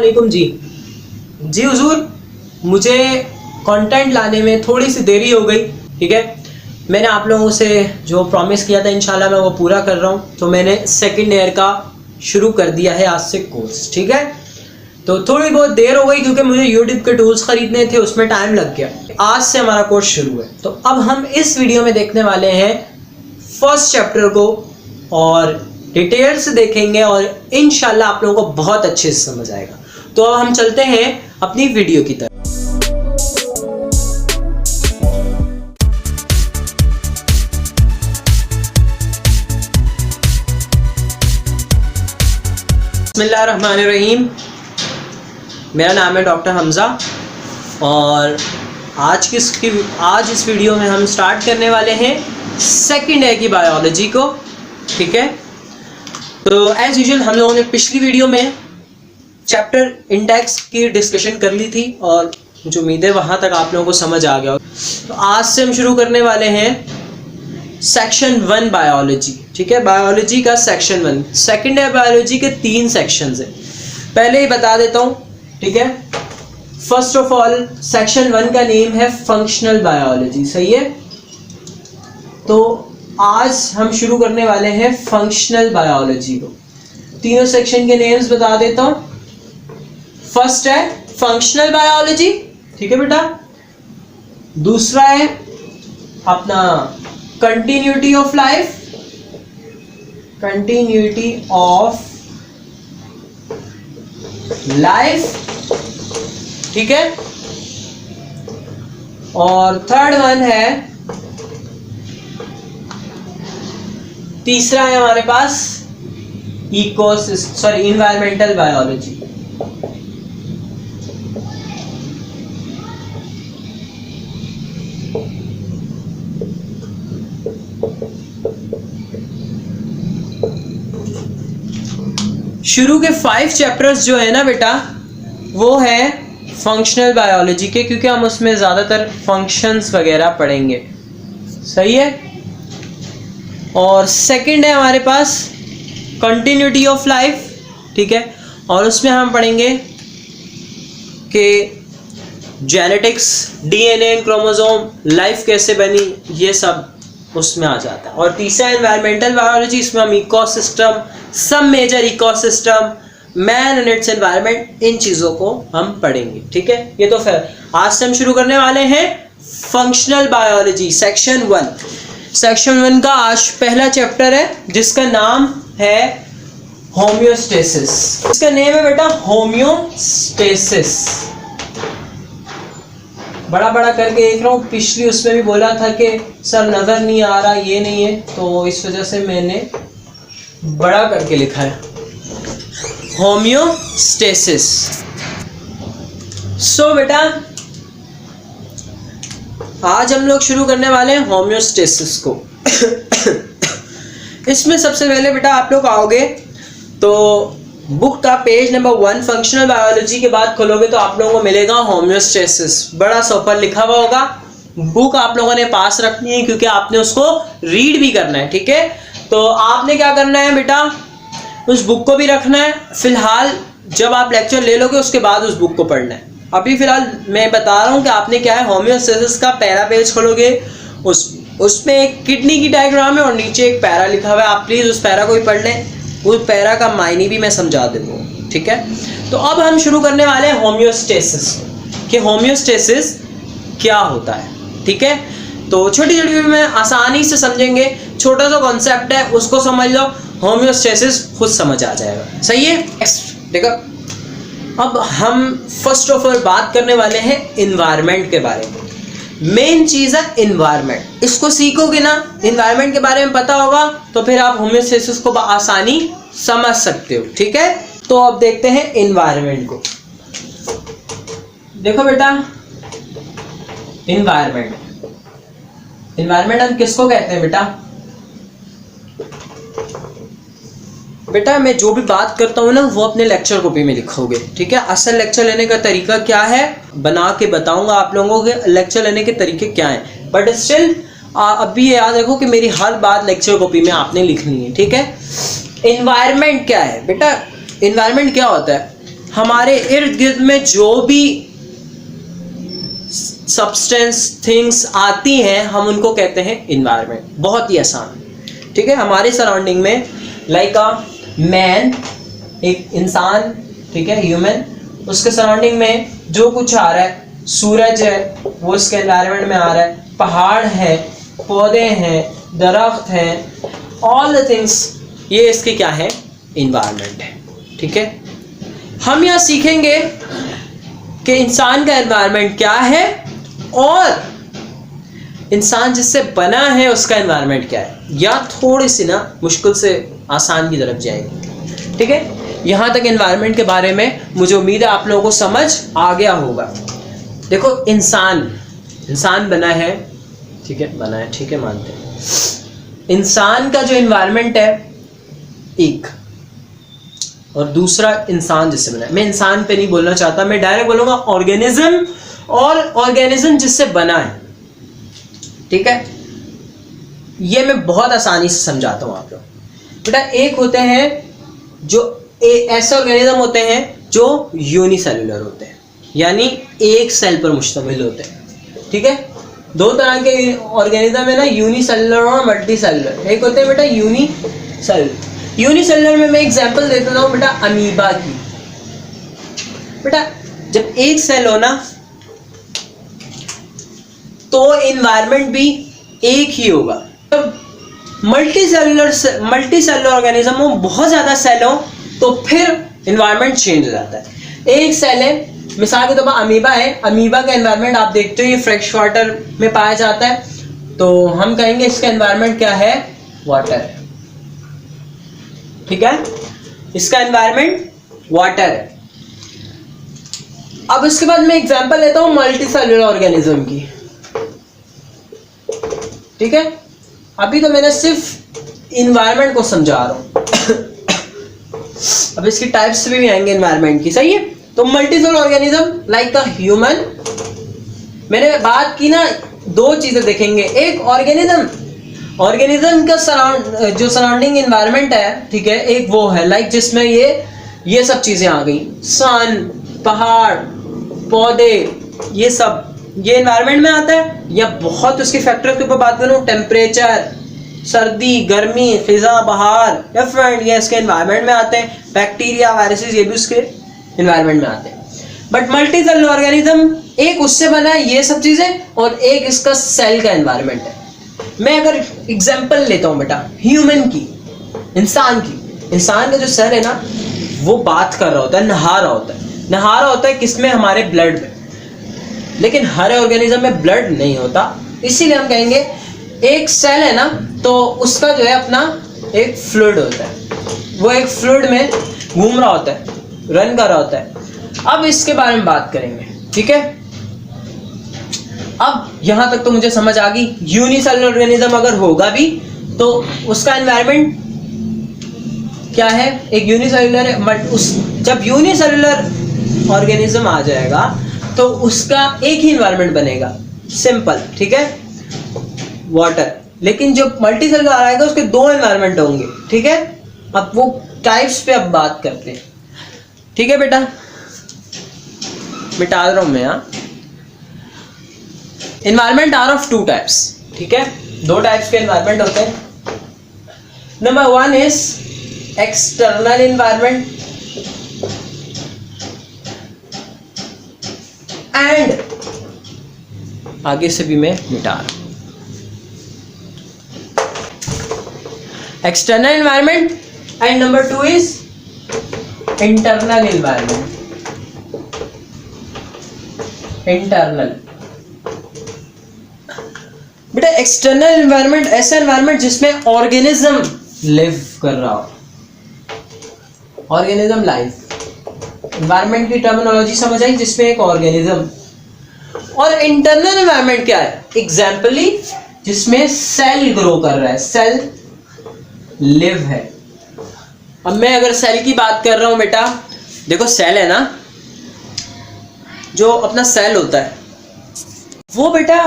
वालेकुम जी हुजूर, मुझे कंटेंट लाने में थोड़ी सी देरी हो गई। ठीक है, मैंने आप लोगों से जो प्रॉमिस किया था इंशाल्लाह मैं वो पूरा कर रहा हूँ। तो मैंने सेकंड ईयर का शुरू कर दिया है आज से कोर्स। ठीक है, तो थोड़ी बहुत देर हो गई क्योंकि मुझे यूट्यूब के टूल्स खरीदने थे, उसमें टाइम लग गया। आज से हमारा कोर्स शुरू है। तो अब हम इस वीडियो में देखने वाले हैं फर्स्ट चैप्टर को और डिटेल से देखेंगे और इंशाल्लाह आप लोगों को बहुत अच्छे से समझ आएगा। तो अब हम चलते हैं अपनी वीडियो की तरफ। बिस्मिल्लाहिर्रहमानिर्रहीम। मेरा नाम है डॉक्टर हमज़ा और आज इस वीडियो में हम स्टार्ट करने वाले हैं सेकंड ईयर की बायोलॉजी को। ठीक है, तो एज यूजुअल हम लोगों ने पिछली वीडियो में चैप्टर इंडेक्स की डिस्कशन कर ली थी और मुझे उम्मीद है वहाँ तक आप लोगों को समझ आ गया। तो आज से हम शुरू करने वाले हैं सेक्शन 1 बायोलॉजी। ठीक है, बायोलॉजी का सेक्शन 1। सेकंड ईयर बायोलॉजी के 3 सेक्शंस हैं, पहले ही बता देता हूँ। ठीक है, फर्स्ट ऑफ ऑल सेक्शन 1 का नेम है फंक्शनल बायोलॉजी। सही है, तो आज हम शुरू करने वाले हैं फंक्शनल बायोलॉजी को। तीनों सेक्शन के नेम्स बता देता हूँ। फर्स्ट है फंक्शनल बायोलॉजी, ठीक है बेटा। दूसरा है अपना continuity of life, continuity of life, ठीक है। और थर्ड वन है, तीसरा है हमारे पास इन्वायरमेंटल बायोलॉजी। शुरू के 5 चैप्टर्स जो है ना बेटा वो है फंक्शनल बायोलॉजी के, क्योंकि हम उसमें ज़्यादातर फंक्शंस वगैरह पढ़ेंगे। सही है। और सेकंड है हमारे पास कंटिन्यूटी ऑफ लाइफ, ठीक है, और उसमें हम पढ़ेंगे कि जेनेटिक्स, डीएनए, क्रोमोसोम, लाइफ कैसे बनी, ये सब उसमें आ जाता है। और तीसरा एनवायरमेंटल बायोलॉजी, इसमें हम इकोसिस्टम, सब major ecosystem, man and its environment, इन चीज़ों को हम पढ़ेंगे। ठीक है, ये तो फिर आज से हम शुरू करने वाले हैं फंक्शनल बायोलॉजी सेक्शन 1। सेक्शन 1 का आज पहला चैप्टर है जिसका नाम है होम्योस्टेसिस। इसका नेम है बेटा होम्योस्टेसिस। बड़ा बड़ा करके देख रहा हूँ, पिछली उसमें भी बोला था कि सर नज़र नहीं आ रहा, ये नहीं है, तो इस वजह से मैंने बड़ा करके लिखा है होम्योस्टेसिस। सो बेटा आज हम लोग शुरू करने वाले हैं होम्योस्टेसिस को। इसमें सबसे पहले बेटा आप लोग आओगे तो बुक का पेज नंबर 1 फंक्शनल बायोलॉजी के बाद खोलोगे तो आप लोगों को मिलेगा होम्योस्टेसिस। बड़ा सा ऊपर लिखा हुआ होगा। बुक आप लोगों ने पास रखनी है क्योंकि आपने उसको रीड भी करना है। ठीक है, तो आपने क्या करना है बेटा, उस बुक को भी रखना है। फिलहाल जब आप लेक्चर ले लोगे उसके बाद उस बुक को पढ़ना है। अभी फिलहाल मैं बता रहा हूँ कि आपने क्या है, होम्योस्टेसिस का पहला पेज खोलोगे, उसमें एक किडनी की डायग्राम है और नीचे एक पैरा लिखा हुआ है। आप प्लीज़ उस पैरा को भी पढ़ लें, उस पैरा का मायने भी मैं समझा दूँगा। ठीक है, तो अब हम शुरू करने वाले हैं होम्योस्टेसिस कि होम्योस्टेसिस क्या होता है। ठीक है, तो छोटी छोटी में आसानी से समझेंगे। छोटा सा कॉन्सेप्ट है, उसको समझ लो, होम्योस्टेसिस खुद समझ आ जाएगा। सही है। देखो अब हम फर्स्ट ऑफ ऑल बात करने वाले हैं इन्वायरमेंट के बारे में। मेन चीज़ है इन्वायरमेंट। इसको सीखोगे ना, इन्वायरमेंट के बारे में पता होगा तो फिर आप होम्योस्टेसिस को आसानी समझ सकते हो। ठीक है, तो अब देखते हैं इन्वायरमेंट को। देखो बेटा, इन्वायरमेंट हम किसको कहते हैं बेटा मैं जो भी बात करता हूँ ना वो अपने लेक्चर कॉपी में लिखोगे। ठीक है, असल लेक्चर लेने का तरीका क्या है बना के बताऊंगा आप लोगों के लेक्चर लेने के तरीके क्या हैं, बट स्टिल अभी याद रखो कि मेरी हर बात लेक्चर कॉपी में आपने लिखनी है। ठीक है, इन्वायरमेंट क्या है बेटा, इन्वायरमेंट क्या होता है, हमारे इर्द गिर्द में जो भी सब्सटेंस थिंग्स आती हैं हम उनको कहते हैं इन्वायरमेंट। बहुत ही आसान, ठीक है। हमारे सराउंडिंग में लाइक अ मैन, एक इंसान, ठीक है, ह्यूमन, उसके सराउंडिंग में जो कुछ आ रहा है, सूरज है वो इसके एनवायरनमेंट में आ रहा है, पहाड़ है, पौधे हैं, दरख्त हैं, ऑल द थिंग्स, ये इसके क्या है, इन्वायरमेंट है, ठीक है। हम यहाँ सीखेंगे कि इंसान का एनवायरनमेंट क्या है और इंसान जिससे बना है उसका एनवायरनमेंट क्या है, या थोड़ी सी ना मुश्किल से आसान की तरफ जाएंगे, ठीक है। यहाँ तक एनवायरनमेंट के बारे में मुझे उम्मीद है आप लोगों को समझ आ गया होगा। देखो इंसान बना है, ठीक है, बना है, ठीक है, मानते हैं। इंसान का जो एनवायरनमेंट है एक, और दूसरा इंसान जिससे बना है। मैं इंसान पे नहीं बोलना चाहता, मैं डायरेक्ट बोलूँगा ऑर्गेनिज्म, और ऑर्गेनिज्म जिससे बना है, ठीक है। ये मैं बहुत आसानी से समझाता हूँ आप लोग। बेटा एक होते हैं जो ऐसे ऑर्गेनिज्म होते हैं जो यूनिसेलुलर होते हैं, यानी एक सेल पर मुश्तमिल होते हैं, ठीक है। दो तरह के ऑर्गेनिज्म है ना, यूनिसेलुलर और मल्टी सेलुलर। एक होते हैं बेटा यूनिसेलुलर। यूनिसेलुलर में मैं एग्जांपल देता हूँ बेटा अमीबा की। बेटा जब एक सेल हो ना तो एनवायरनमेंट भी एक ही होगा। जब मल्टी सेलुलर ऑर्गेनिज्म हो, बहुत ज़्यादा सेल हो, तो फिर एनवायरनमेंट चेंज हो जाता है। एक सेल है, मिसाल के तौर पर अमीबा है, अमीबा का एनवायरनमेंट आप देखते हो ये फ्रेश वाटर में पाया जाता है, तो हम कहेंगे इसका एनवायरनमेंट क्या है, वाटर है, ठीक है, इसका एनवायरनमेंट वाटर है। अब इसके बाद मैं एग्जांपल लेता हूँ मल्टी सेलुलर ऑर्गेनिज्म की, ठीक है। अभी तो मैंने सिर्फ इन्वायरमेंट को समझा रहा हूँ अब इसकी टाइप्स भी आएंगे इन्वायरमेंट की, सही है। तो multi cellular organism like a human, मैंने बात की ना, दो चीजें देखेंगे। एक ऑर्गेनिज्म का जो सराउंडिंग इन्वायरमेंट है, ठीक है, एक वो है लाइक जिसमें ये सब चीजें आ गई, सन, पहाड़, पौधे, ये सब ये एनवायरनमेंट में आता है। या बहुत उसके फैक्टर्स के ऊपर बात करूँ, टेम्परेचर, सर्दी, गर्मी, फिजा, बहार, डिफरेंट, ये इसके एनवायरनमेंट में आते हैं। बैक्टीरिया, वायरसेस, ये भी उसके एनवायरनमेंट में आते हैं। बट मल्टी सेलुलर ऑर्गेनिज्म एक उससे बना है ये सब चीजें, और एक इसका सेल का एनवायरनमेंट है। मैं अगर एग्जांपल लेता हूँ बेटा ह्यूमन की, इंसान का जो सेल है ना वो बात कर रहा होता है, नहा रहा होता है किसमें, हमारे ब्लड में। लेकिन हर ऑर्गेनिज्म में ब्लड नहीं होता, इसीलिए हम कहेंगे एक सेल है ना तो उसका जो है अपना एक फ्लूइड होता है, वो एक फ्लूइड में घूम रहा होता है, रन कर रहा होता है। अब इसके बारे में बात करेंगे, ठीक है। अब यहां तक तो मुझे समझ आ गई। यूनिसेलुलर ऑर्गेनिज्म अगर होगा भी तो उसका एनवायरनमेंट क्या है, एक यूनिसेलुलर है, बट जब यूनिसेलुलर ऑर्गेनिज्म आ जाएगा तो उसका एक ही एनवायरनमेंट बनेगा, सिंपल, ठीक है, वाटर। लेकिन जो मल्टी सेलुलर आएगा उसके दो एनवायरनमेंट होंगे, ठीक है। अब वो टाइप्स पे अब बात करते हैं, ठीक है बेटा, मिटा रहा हूं मैं यहाँ। Environment are of two types, ठीक है, दो टाइप्स के एनवायरनमेंट होते हैं। Number one is external environment and, आगे से भी मैं मिटा रहा हूं, external environment and number two is internal environment. Internal बेटा एक्सटर्नल एनवायरनमेंट ऐसा एनवायरनमेंट जिसमें ऑर्गेनिज्म लिव कर रहा हो, ऑर्गेनिज्म लाइफ। एनवायरनमेंट की टर्मिनोलॉजी समझ आई, जिसमें एक ऑर्गेनिज्म। और इंटरनल एनवायरनमेंट क्या है, एग्जाम्पली जिसमें सेल ग्रो कर रहा है, सेल लिव है। अब मैं अगर सेल की बात कर रहा हूं बेटा, देखो सेल है ना, जो अपना सेल होता है वो बेटा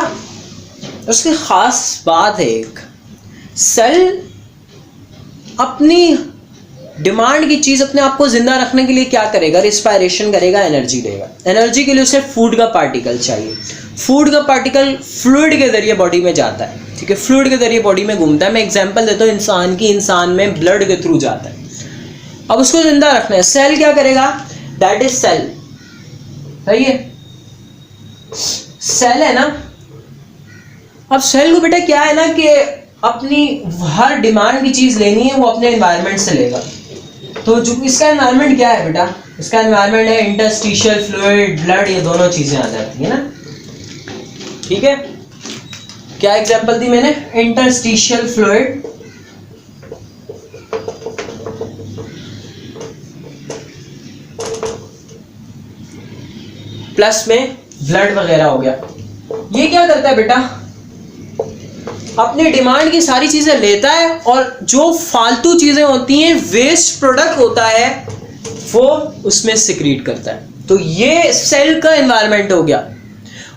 उसकी खास बात है, एक सेल अपनी डिमांड की चीज़ अपने आप को जिंदा रखने के लिए क्या करेगा? रिस्पायरेशन करेगा, एनर्जी देगा। एनर्जी के लिए उसे फूड का पार्टिकल चाहिए। फूड का पार्टिकल फ्लूइड के जरिए बॉडी में जाता है, ठीक है, फ्लूइड के जरिए बॉडी में घूमता है। मैं एग्जांपल देता हूँ इंसान की, इंसान में ब्लड के थ्रू जाता है। अब उसको जिंदा रखना है, सेल क्या करेगा? दैट इज सेल, सही है, सेल है ना। अब सेल को बेटा क्या है ना कि अपनी हर डिमांड की चीज लेनी है, वो अपने एनवायरनमेंट से लेगा। तो जो इसका एनवायरनमेंट क्या है बेटा? इसका एनवायरनमेंट है इंटरस्टिशियल फ्लूइड, ब्लड, ये दोनों चीजें आ जाती है ना, ठीक है। क्या एग्जांपल दी मैंने? इंटरस्टिशियल फ्लूइड, प्लस में ब्लड वगैरह हो गया। ये क्या करता है बेटा? अपनी डिमांड की सारी चीजें लेता है और जो फालतू चीजें होती हैं, वेस्ट प्रोडक्ट होता है, वो उसमें सिक्रीट करता है। तो ये सेल का एनवायरनमेंट हो गया।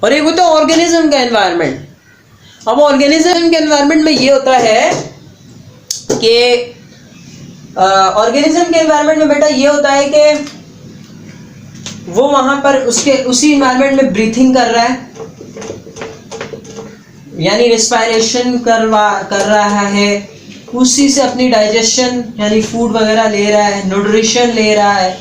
और एक होता है ऑर्गेनिज्म का एनवायरनमेंट। अब ऑर्गेनिज्म के एनवायरनमेंट में ये होता है कि ऑर्गेनिज्म के एनवायरनमेंट में बेटा ये होता है कि वो वहां पर उसके उसी एनवायरनमेंट में ब्रीथिंग कर रहा है, यानी रिस्पायरेशन कर रहा है, उसी से अपनी डाइजेशन यानी फूड वगैरह ले रहा है, न्यूट्रिशन ले रहा है,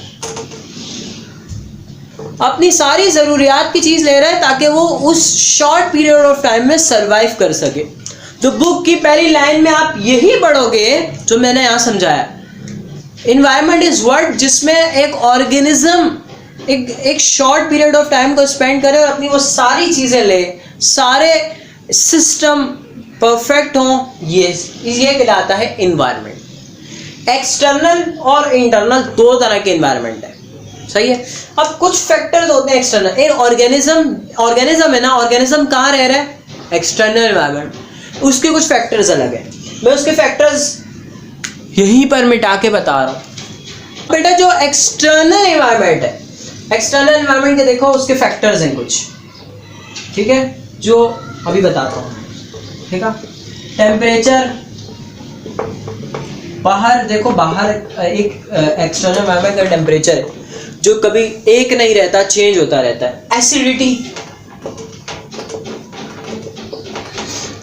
अपनी सारी ज़रूरियात की चीज़ ले रहा है ताकि वो उस शॉर्ट पीरियड ऑफ टाइम में सरवाइव कर सके। तो बुक की पहली लाइन में आप यही पढ़ोगे जो मैंने यहाँ समझाया। इन्वायरमेंट इज वर्ड जिसमें एक ऑर्गेनिज्म एक शॉर्ट पीरियड ऑफ टाइम को स्पेंड करे और अपनी वो सारी चीज़ें ले, सारे सिस्टम परफेक्ट हों, ये कहलाता है इन्वायरमेंट। एक्सटर्नल और इंटरनल दो तरह के इन्वायरमेंट है, सही है। अब कुछ फैक्टर्स होते हैं एक्सटर्नल। एक ऑर्गेनिज्म है ना, ऑर्गेनिज्म कहाँ रह रहा है? एक्सटर्नल इन्वायरमेंट, उसके कुछ फैक्टर्स अलग है। मैं उसके फैक्टर्स यहीं पर मिटा के बता रहा हूँ बेटा। जो एक्सटर्नल इन्वायरमेंट है, एक्सटर्नल इन्वायरमेंट के देखो उसके फैक्टर्स हैं कुछ, ठीक है, जो अभी बताता हूँ, ठीक है। टेम्परेचर, बाहर देखो, बाहर एक एक्सटर्नल इन्वायरमेंट का टेम्परेचर है जो कभी एक नहीं रहता, चेंज होता रहता है। एसिडिटी,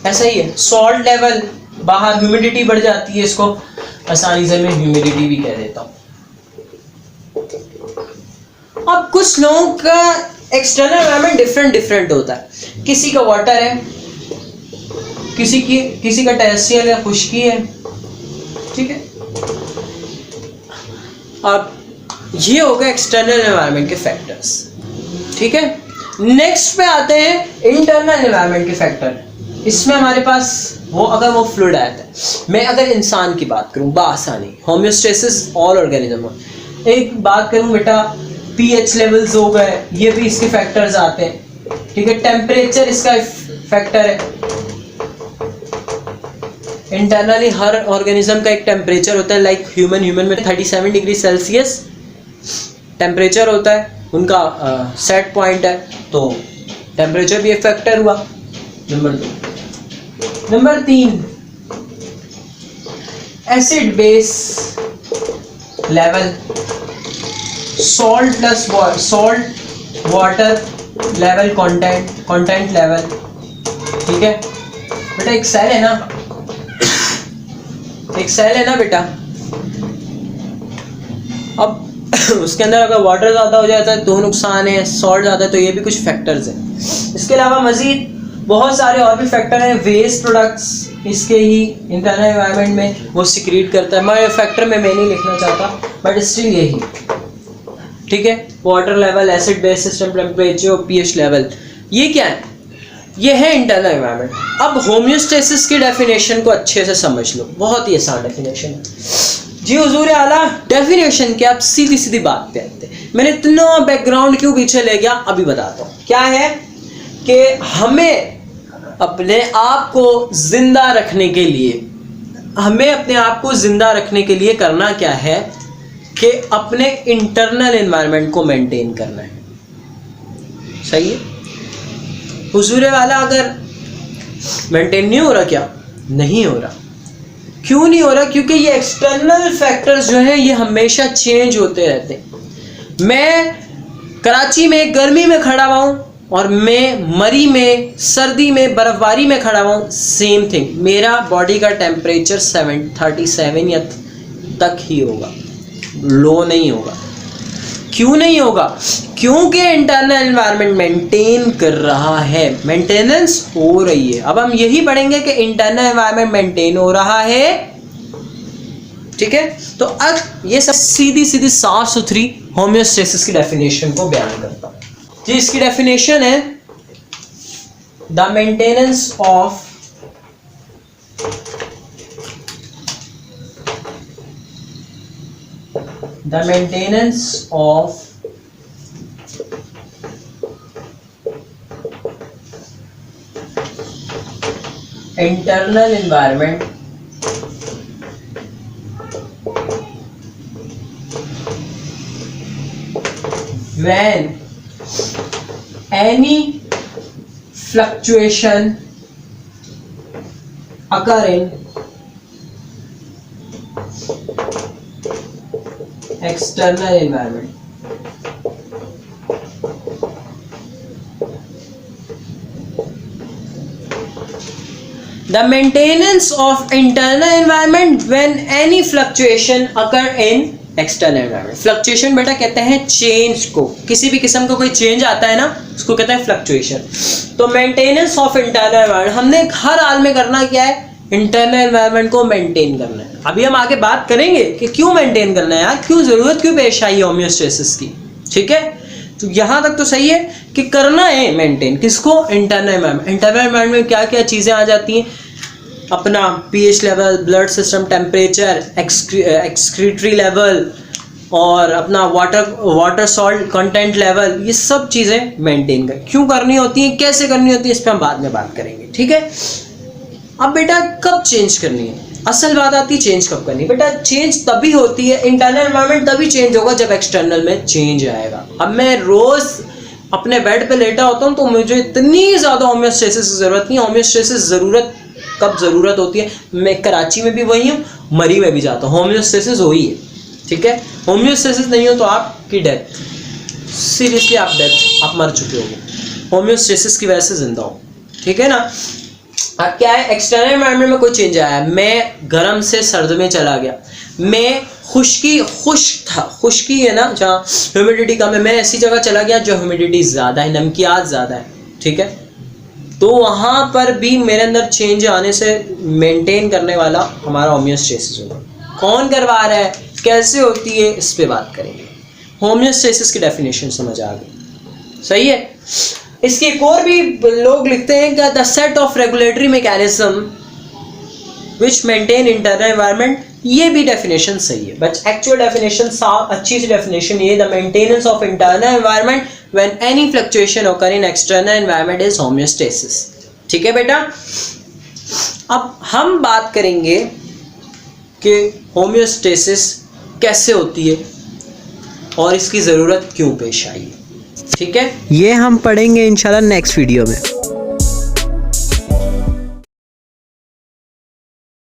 ऐसा ही है। सॉल्ट लेवल, बाहर ह्यूमिडिटी बढ़ जाती है, इसको आसानी से मैं ह्यूमिडिटी भी कह देता हूँ। अब कुछ लोगों का एक्सटर्नल एनवायरनमेंट डिफरेंट होता है। किसी का वाटर है, किसी का टेरेस्ट्रियल है, खुश्की है, ठीक है। अब ये हो गए एक्सटर्नल एनवायरनमेंट के फैक्टर्स, ठीक है। नेक्स्ट पे आते हैं इंटरनल एनवायरनमेंट के फैक्टर। इसमें हमारे पास अगर वो फ्लूइड आता है, मैं अगर इंसान की बात करूं बासानी, होम्योस्टेसिस ऑल ऑर्गेनिज्म। एक बात करूं बेटा, पीएच लेवल्स हो गए, ये भी इसके फैक्टर्स आते हैं, ठीक है। टेम्परेचर इसका फैक्टर है। इंटरनली हर ऑर्गेनिज्म का एक टेम्परेचर होता है, लाइक ह्यूमन में 37 डिग्री सेल्सियस टेम्परेचर होता है, उनका सेट पॉइंट है, तो टेम्परेचर भी एक फैक्टर हुआ। Number 2। Number 3, acid base level, salt plus salt water level, content level, ठीक है बेटा। एक सेल है ना, एक सेल है ना बेटा, अब उसके अंदर अगर वाटर ज़्यादा हो जाता है तो नुकसान है, सॉल्ट ज़्यादा है तो ये भी कुछ फैक्टर्स हैं। इसके अलावा मज़ीद बहुत सारे और भी फैक्टर हैं। वेस्ट प्रोडक्ट्स इसके ही इंटरनल एनवायरनमेंट में वो सिक्रीट करता है। मैं फैक्टर में मैं नहीं लिखना चाहता, बट स्टिल यही, ठीक है। Water level, acid base system, temperature, pH level, ये क्या है? ये है इंटरनल एनवायरनमेंट। अब होम्योस्टेसिस की डेफिनेशन को अच्छे से समझ लो, बहुत ही आसान डेफिनेशन है जी हुजूर आला। डेफिनेशन क्या, आप सीधी सीधी बात पे आते हैं। मैंने इतना बैकग्राउंड क्यों पीछे ले गया, अभी बताता हूँ। क्या है कि हमें अपने आप को जिंदा रखने के लिए, हमें अपने आप को जिंदा रखने के लिए करना क्या है कि अपने इंटरनल एनवायरनमेंट को मेंटेन करना है, सही है। हुजूर वाला अगर मेंटेन नहीं हो रहा, क्या नहीं हो रहा, क्यों नहीं हो रहा? क्योंकि ये एक्सटर्नल फैक्टर्स जो हैं ये हमेशा चेंज होते रहते हैं। मैं कराची में गर्मी में खड़ा हुआ हूँ और मैं मरी में सर्दी में बर्फबारी में खड़ा हुआ हूँ, सेम थिंग। मेरा बॉडी का टेम्परेचर 37 या तक ही होगा, लो नहीं होगा। क्यों नहीं होगा? क्योंकि इंटरनल एनवायरनमेंट मेंटेन कर रहा है, मेंटेनेंस हो रही है। अब हम यही पढ़ेंगे कि इंटरनल एनवायरनमेंट मेंटेन हो रहा है, ठीक है। तो अब ये सब सीधी सीधी साफ सुथरी होम्योस्टेसिस की डेफिनेशन को बयान करता हूं जी। इसकी डेफिनेशन है the maintenance of internal environment when any fluctuation occur in external environment. The maintenance of internal environment when any fluctuation occur in external environment. Fluctuation बेटा कहते हैं चेंज को, किसी भी किस्म का कोई चेंज आता है ना उसको कहते हैं फ्लक्चुएशन। तो मेंटेनेंस ऑफ इंटरनल एनवायरनमेंट, हमने हर हाल में करना क्या है? इंटरनल एनवायरनमेंट को मेंटेन करना है। अभी हम आगे बात करेंगे कि क्यों मेंटेन करना है यार, क्यों जरूरत क्यों पेश आई होम्योस्टेसिस की, ठीक है। तो यहाँ तक तो सही है कि करना है मेंटेन किसको? Internal environment. इंटरनल एनवायरनमेंट में क्या क्या चीज़ें आ जाती हैं? अपना pH level, blood system temperature, excretory level और अपना वाटर सॉल्ट कंटेंट लेवल, ये सब चीज़ें मेंटेन कर क्यों करनी होती हैं, कैसे करनी होती है, इस पर हम बाद में बात करेंगे, ठीक है। अब बेटा कब चेंज करनी है? असल बात आती है चेंज कब करनी है। बेटा चेंज तभी होती है, इंटरनल एनवायरनमेंट तभी चेंज होगा जब एक्सटर्नल में चेंज आएगा। अब मैं रोज़ अपने बेड पे लेटा होता हूँ तो मुझे इतनी ज़्यादा होम्योस्टेसिस की ज़रूरत नहीं है। होम्योस्टेसिस ज़रूरत कब ज़रूरत होती है? मैं कराची में भी वही हूँ, मरी में भी जाता हूँ, होम्योस्टेसिस वही है, ठीक है। होम्योस्टेसिस नहीं हो तो आपकी डेथ, सीरियसली आप मर चुके हो, होम्योस्टेसिस की वजह से जिंदा हो, ठीक है ना। अब क्या है? एक्सटर्नल एनवायरनमेंट में कोई चेंज आया, मैं गर्म से सर्द में चला गया, मैं खुश्की है ना जहाँ ह्यूमिडिटी कम है, मैं ऐसी जगह चला गया जो ह्यूमिडिटी ज़्यादा है, नमकियात ज़्यादा है, ठीक है। तो वहाँ पर भी मेरे अंदर चेंज आने से मेंटेन करने वाला हमारा होम्योस्टेसिस होगा। कौन करवा रहा है, कैसे होती है, इस पे बात करेंगे। होम्योस्टेसिस की डेफिनेशन समझ आ गई, सही है। इसकी एक और भी लोग लिखते हैं कि the set of regulatory mechanism which maintain internal environment, ये भी डेफिनेशन सही है, बट एक्चुअल डेफिनेशन अच्छी सी डेफिनेशन ये, the maintenance of internal environment when any fluctuation occur in external environment is homeostasis, ठीक है बेटा। अब हम बात करेंगे कि होम्योस्टेसिस कैसे होती है और इसकी ज़रूरत क्यों पेश आई है, ठीक है। ये हम पढ़ेंगे इंशाल्लाह नेक्स्ट वीडियो में।